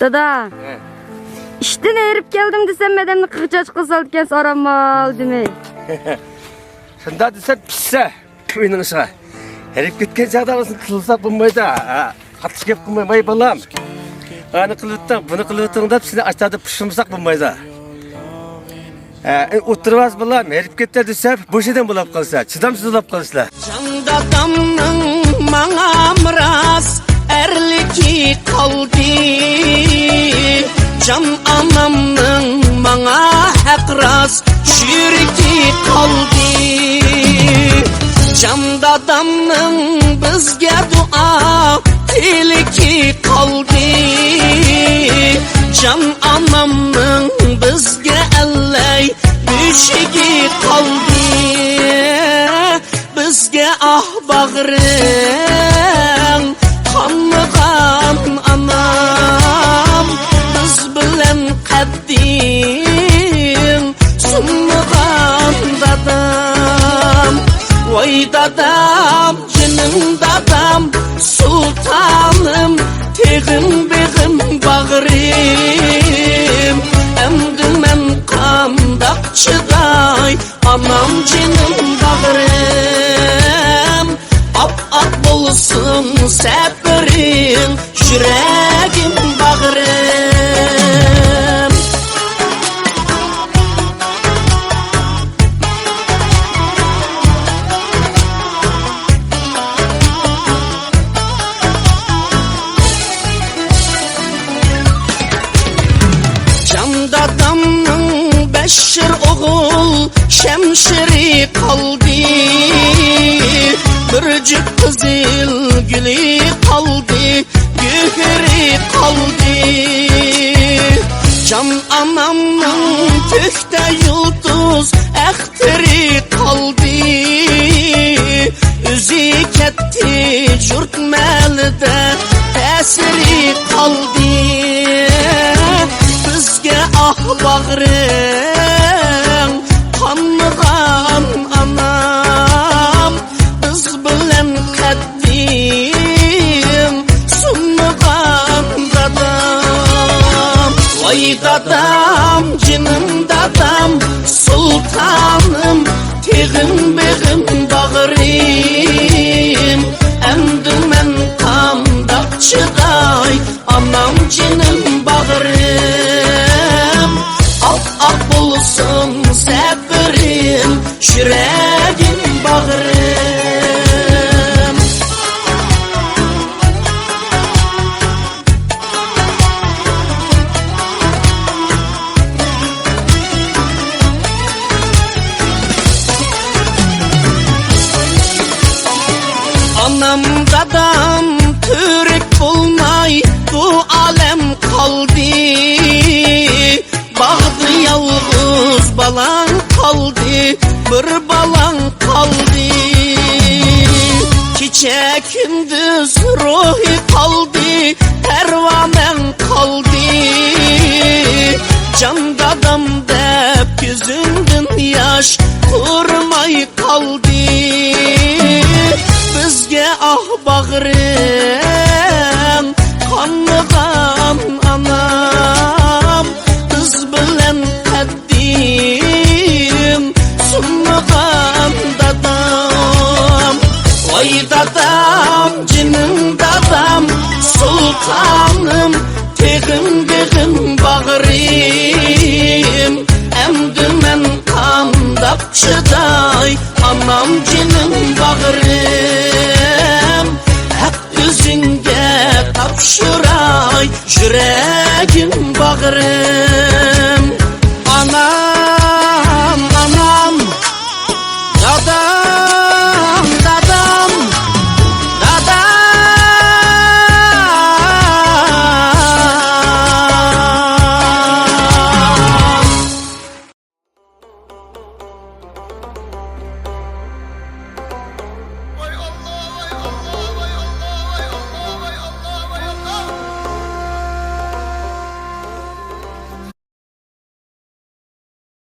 Dada. İşten erip geldim desem medemni kıçaç kızaltken soramal demey. Şunda desen pisse. Köyünün ışığa. Erip gitken jadalısın kılsak bulmaydı. Katış kep bulmay balam. Anı kılıttın, bunu kılıttın da seni açtadı pışımsak bulmaydı. Oturmaz balam. Erip gitler desem bu şeyden bulap kalsa. Çıdamsız bulap kalsa. Candadamның маңа мырас әрліки қалды. Can anamның маңа әқрас жүріки қалды. Candadamның бізге дуа тіліки қалды. Can anamның бізге әлләй бüşігі қалды. Bizge ah bağrın kanlıgan anam. Biz bilen kaddin sunlugan dadam. Vay dadam, cinim dadam, sultanım, tegim begim bağrım. Emdi men kandak çıday, anam cinim bağrım. Ap bulsun seperin, yüreğim bağrım. Candadamның beşir oğul şemşiri kaldı. Bir cüp kızıl gülü kaldı, güheri kaldı. Can anamның tühte yıldız ehtiri kaldı. Üzü ketti jurt məldə tesiri kaldı. Bizge ah bağrın kanlıgan anam. Biz bilen kaddim sunlugan dadam. Vay dadam, cinim dadam, sultanım, tegim begim bağrım. Emdi men kandak çıday, anam cinim bağrım. Ak bulsun seperin, yüreğim bağrım. Anam dadam türk bulmay bu alem kaldı. Bağdı yalğız balan kaldı, bir balan kaldı. Kiçe gündüz ruhi kaldı, pervanen kaldı. Can dadam dep yüzünden yaş durmay kaldı. Bizge ah bağrım kanlıgan anam. Biz bilen kaddim sunlugan dadam. Vay dadam, cinim dadam, sultanım, tegim begim bağrım. Emdi men kandak çıday, anam cinim bağrım. Hak yüzünge tapşıray, yüreğim bağrım.